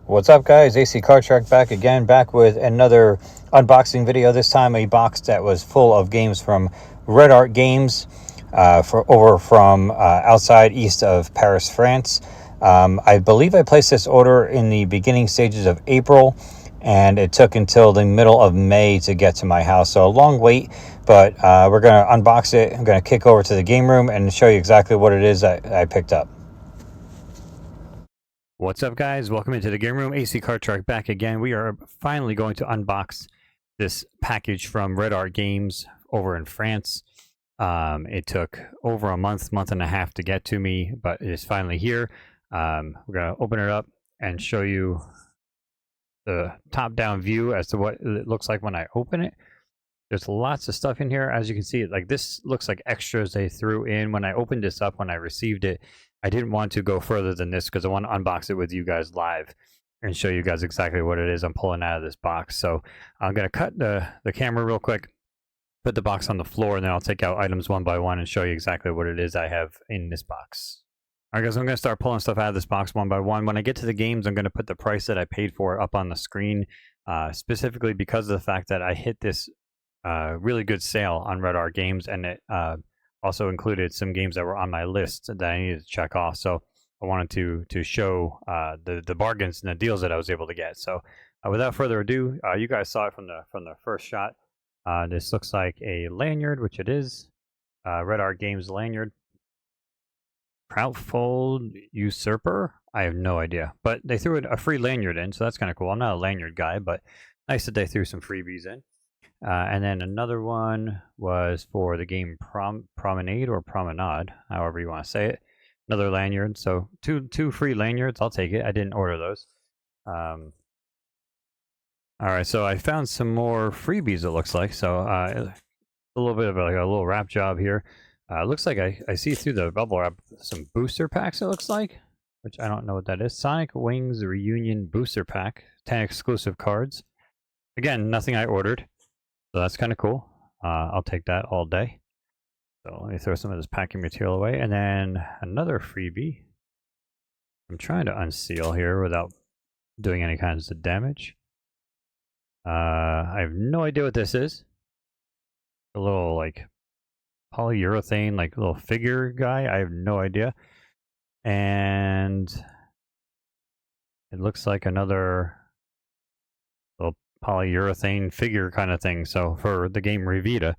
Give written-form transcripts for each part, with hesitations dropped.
What's up, guys? AC Car Truck back again, back with another unboxing video. This time a box that was full of games from Red Art Games from outside east of Paris, France. I believe I placed this order in the beginning stages of April, and it took until the middle of May to get to my house. So a long wait, but we're going to unbox it. I'm going to kick over to the game room and show you exactly what it is that I picked up. What's up, guys? Welcome into the game room. AC Car Truck back again. We are finally going to unbox this package from Red Art Games over in France. It took over a month and a half to get to me, but it is finally here. We're going to open it up and show you the top-down view as to what it looks like when I open it. There's lots of stuff in here. As you can see, like this looks like extras they threw in. When I opened this up, when I received it, I didn't want to go further than this because I want to unbox it with you guys live and show you guys exactly what it is I'm pulling out of this box. So I'm going to cut the camera real quick, put the box on the floor, and then I'll take out items one by one and show you exactly what it is I have in this box. All right, guys, I'm going to start pulling stuff out of this box one by one. When I get to the games, I'm going to put the price that I paid for up on the screen, specifically because of the fact that I hit this really good sale on Red Art Games, and it also included some games that were on my list that I needed to check off. So I wanted to show the bargains and the deals that I was able to get. So without further ado, you guys saw it from the first shot. This looks like a lanyard, which it is. Red Art Games lanyard. Proudfold Usurper? I have no idea. But they threw a free lanyard in, so that's kind of cool. I'm not a lanyard guy, but nice that they threw some freebies in. And then another one was for the game Promenade or Promenade, however you want to say it. Another lanyard. So two free lanyards. I'll take it. I didn't order those. All right, so I found some more freebies, it looks like. So a little bit of a little wrap job here. Looks like I see through the bubble wrap some booster packs, it looks like, which I don't know what that is. Sonic Wings Reunion Booster Pack, 10 exclusive cards. Again, nothing I ordered. So that's kind of cool. I'll take that all day. So let me throw some of this packing material away. And then another freebie. I'm trying to unseal here without doing any kinds of damage. I have no idea what this is. A little like polyurethane, like little figure guy. I have no idea. And it looks like another little polyurethane figure kind of thing. So for the game Revita,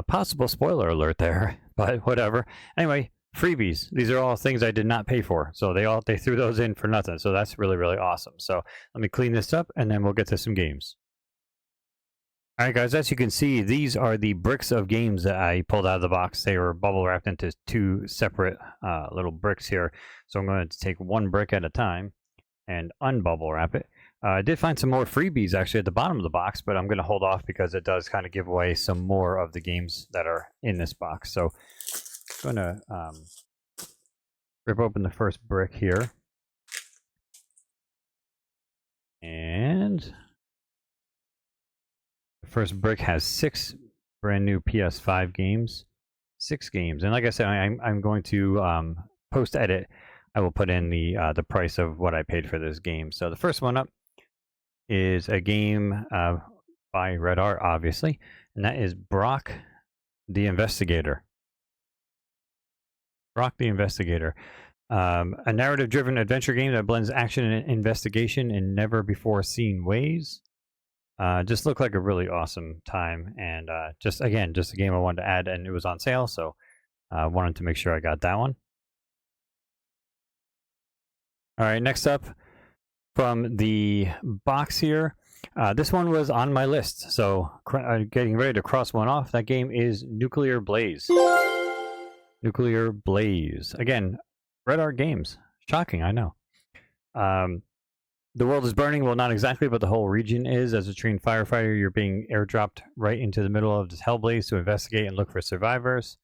possible spoiler alert there, but whatever. Anyway, freebies. These are all things I did not pay for, so they threw those in for nothing. So that's really, really awesome. So let me clean this up, and then we'll get to some games. All right, guys, as you can see, these are the bricks of games that I pulled out of the box. They were bubble wrapped into two separate little bricks here. So I'm going to take one brick at a time and unbubble wrap it. I did find some more freebies actually at the bottom of the box, but I'm going to hold off because it does kind of give away some more of the games that are in this box. So I'm going to rip open the first brick here. And the first brick has 6 brand new PS5 games. 6 games. And like I said, I'm going to post-edit. I will put in the price of what I paid for this game. So the first one up is a game by Red Art, obviously, and that is Brock the Investigator. Brock the Investigator. A narrative-driven adventure game that blends action and investigation in never-before-seen ways. Just looked like a really awesome time, and just a game I wanted to add, and it was on sale, so I wanted to make sure I got that one. All right, next up from the box here, this one was on my list, so getting ready to cross one off. That game is Nuclear Blaze. Nuclear Blaze. Again, Red Art Games. Shocking, I know. The world is burning. Well, not exactly, but the whole region is. As a trained firefighter, you're being airdropped right into the middle of this hellblaze to investigate and look for survivors.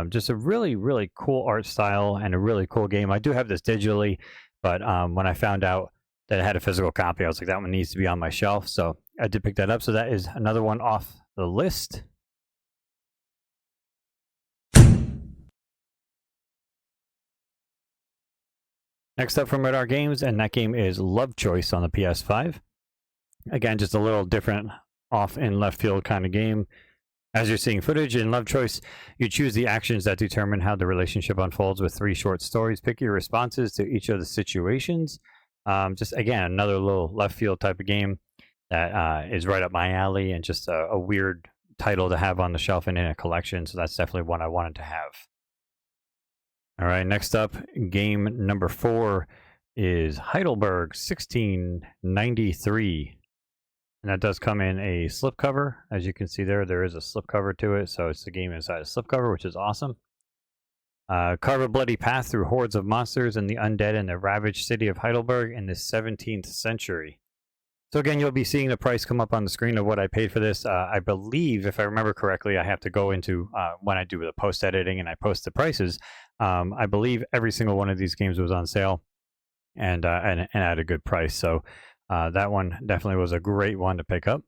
Just a really, really cool art style and a really cool game. I do have this digitally, but when I found out that it had a physical copy, I was like, that one needs to be on my shelf. So I did pick that up. So that is another one off the list. Next up from Red Art Games, and that game is Love Choice on the PS5. Again, just a little different off in left field kind of game. As you're seeing footage in Love Choice, you choose the actions that determine how the relationship unfolds with 3 short stories. Pick your responses to each of the situations. Just, again, another little left field type of game that is right up my alley, and just a weird title to have on the shelf and in a collection. So that's definitely one I wanted to have. All right, next up, game number 4 is Heidelberg 1693. And that does come in a slipcover. As you can see there is a slipcover to it. So it's the game inside a slipcover, which is awesome. Carve a bloody path through hordes of monsters and the undead in the ravaged city of Heidelberg in the 17th century. So again, you'll be seeing the price come up on the screen of what I paid for this. I believe, if I remember correctly, I have to go into, when I do the post editing and I post the prices, I believe every single one of these games was on sale and at a good price. So that one definitely was a great one to pick up.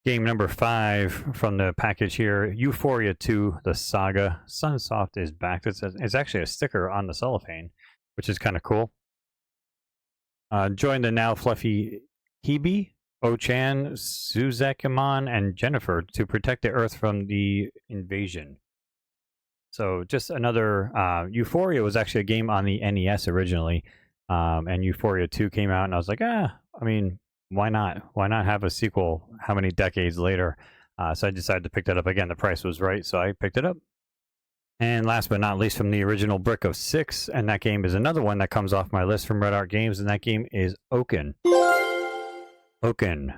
Game number 5 from the package here, Euphoria 2, The Saga. Sunsoft is back. It's actually a sticker on the cellophane, which is kind of cool. Join the now fluffy Hebe, Ochan, Suzekimon, and Jennifer to protect the Earth from the invasion. So just another, Euphoria was actually a game on the NES originally. And Euphoria 2 came out, and I was like, I mean, why not? Why not have a sequel how many decades later? So I decided to pick that up. Again, the price was right, so I picked it up. And last but not least, from the original Brick of 6, and that game is another one that comes off my list from Red Art Games, and that game is Oaken. Oaken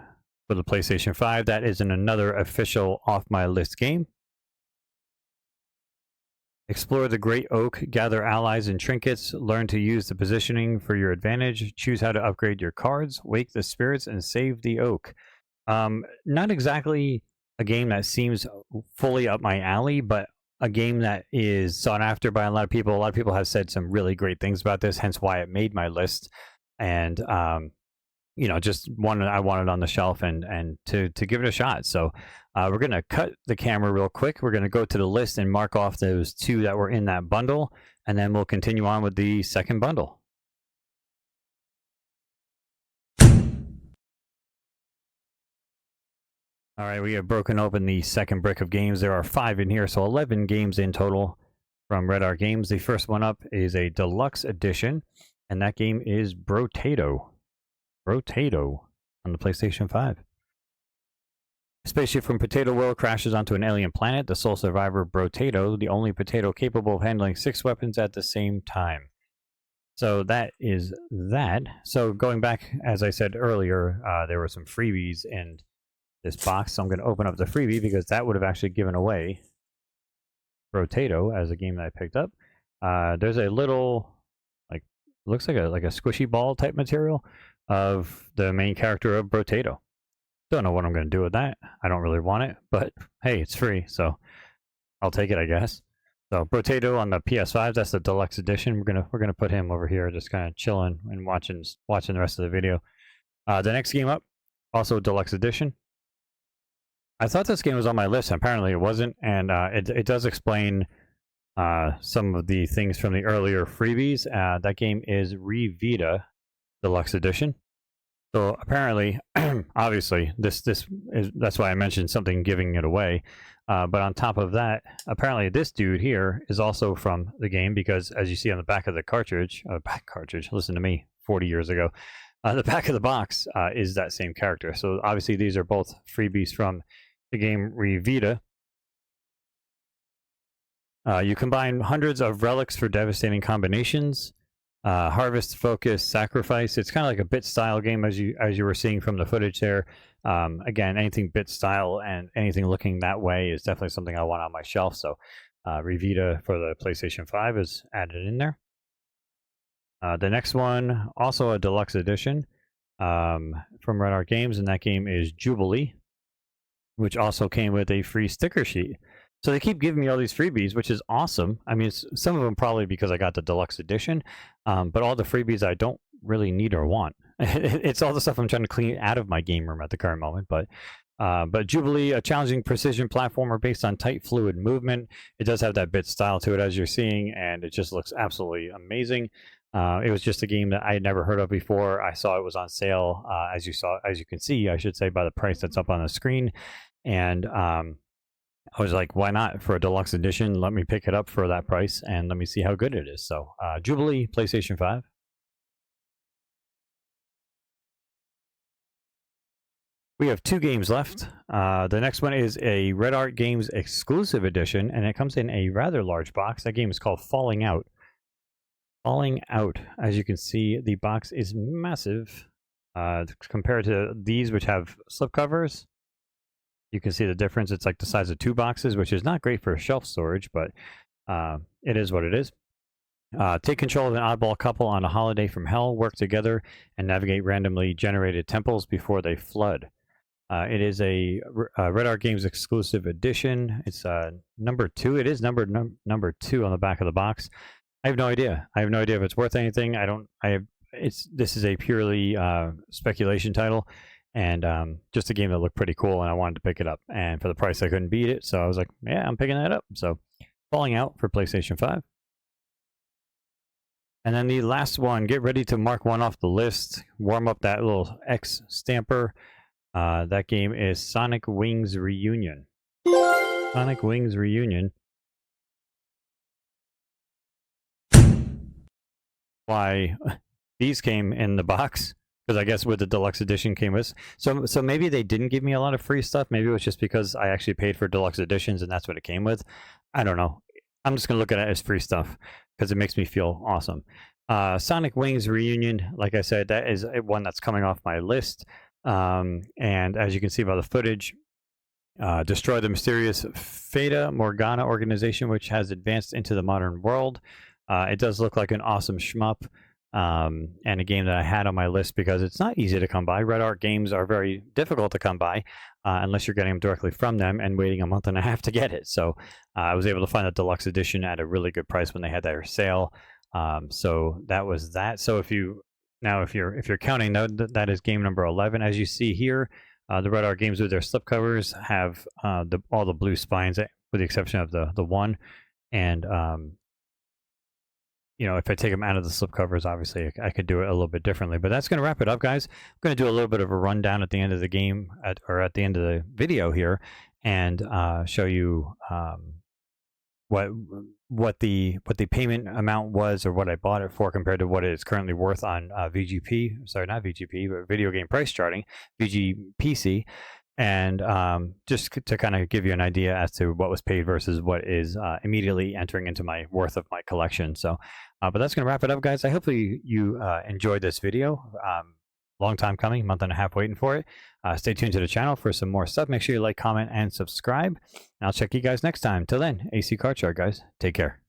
for the PlayStation 5. That is another official off my list game. Explore the Great Oak, gather allies and trinkets, learn to use the positioning for your advantage, choose how to upgrade your cards, wake the spirits, and save the oak. Not exactly a game that seems fully up my alley, but a game that is sought after by a lot of people. A lot of people have said some really great things about this, hence why it made my list. And just one I wanted on the shelf and to give it a shot. So we're going to cut the camera real quick. We're going to go to the list and mark off those 2 that were in that bundle, and then we'll continue on with the second bundle. All right, we have broken open the second brick of games. There are 5 in here, so 11 games in total from Red Art Games. The first one up is a deluxe edition, and that game is Brotato. Brotato on the PlayStation 5. A spaceship from Potato World crashes onto an alien planet. The sole survivor, Brotato, the only potato capable of handling 6 weapons at the same time. So that is that. So going back, as I said earlier, there were some freebies in this box. So I'm going to open up the freebie because that would have actually given away Brotato as a game that I picked up. There's a little, looks like a squishy ball type material of the main character of Brotato. Don't know what I'm going to do with that. I don't really want it, but hey, it's free, so I'll take it, I guess. So Brotato on the PS5, that's the deluxe edition. We're gonna put him over here, just kind of chilling and watching the rest of the video. The next game up, also deluxe edition. I thought this game was on my list, and apparently it wasn't, and it does explain some of the things from the earlier freebies. That game is Revita Deluxe Edition. So apparently, obviously, that's why I mentioned something giving it away. But on top of that, apparently this dude here is also from the game, because as you see on the back of the cartridge, listen to me, 40 years ago, the back of the box is that same character. So obviously these are both freebies from the game Revita. You combine hundreds of relics for devastating combinations. Harvest, focus, sacrifice. It's kind of like a bit style game, as you were seeing from the footage there. Again, anything bit style and anything looking that way is definitely something I want on my shelf. So Revita for the PlayStation 5 is added in there. The next one, also a deluxe edition from Red Art Games, and that game is Jubilee, which also came with a free sticker sheet. So they keep giving me all these freebies, which is awesome. I mean, some of them probably because I got the deluxe edition, but all the freebies I don't really need or want. It's all the stuff I'm trying to clean out of my game room at the current moment. But But Jubilee, a challenging precision platformer based on tight fluid movement. It does have that bit style to it, as you're seeing, and it just looks absolutely amazing. It was just a game that I had never heard of before. I saw it was on sale, as you can see, I should say, by the price that's up on the screen. And I was like, why not for a deluxe edition? Let me pick it up for that price and let me see how good it is. So Jubilee, PlayStation 5. We have 2 games left. The next one is a Red Art Games exclusive edition, and it comes in a rather large box. That game is called Falling Out. Falling Out, as you can see, the box is massive compared to these, which have slipcovers. You can see the difference. It's like the size of 2 boxes, which is not great for shelf storage, but it is what it is. Take control of an oddball couple on a holiday from hell, work together, and navigate randomly generated temples before they flood. It is a Red Art Games exclusive edition. It's number 2. It is numbered number 2 on the back of the box. I have no idea. I have no idea if it's worth anything. This is a purely speculation title, and just a game that looked pretty cool, and I wanted to pick it up. And for the price, I couldn't beat it, so I was like, yeah, I'm picking that up. So, Falling Out for PlayStation 5. And then the last one, get ready to mark one off the list. Warm up that little X stamper. That game is Sonic Wings Reunion. Sonic Wings Reunion. Why these came in the box, because I guess with the deluxe edition came with. So maybe they didn't give me a lot of free stuff. Maybe it was just because I actually paid for deluxe editions and that's what it came with. I don't know. I'm just going to look at it as free stuff because it makes me feel awesome. Sonic Wings Reunion, like I said, that is one that's coming off my list. And as you can see by the footage, destroy the mysterious Fata Morgana organization, which has advanced into the modern world. It does look like an awesome shmup, and a game that I had on my list because it's not easy to come by. Red Art games are very difficult to come by unless you're getting them directly from them and waiting a month and a half to get it. So I was able to find a deluxe edition at a really good price when they had their sale. So that was that. So if you're counting, that is game number 11. As you see here, the Red Art games with their slipcovers have all the blue spines, with the exception of the one. And if I take them out of the slipcovers, obviously I could do it a little bit differently. But that's going to wrap it up, guys. I'm going to do a little bit of a rundown at the end of the game, or at the end of the video here, and show you what the payment amount was, or what I bought it for compared to what it is currently worth on VGP. Sorry, not VGP, but Video Game Price Charting, VGPC. And just to kind of give you an idea as to what was paid versus what is immediately entering into my worth of my collection. So, but that's going to wrap it up, guys. I hope you enjoyed this video. Long time coming, month and a half waiting for it. Stay tuned to the channel for some more stuff. Make sure you like, comment, and subscribe. And I'll check you guys next time. Till then, AC Card Chart, guys. Take care.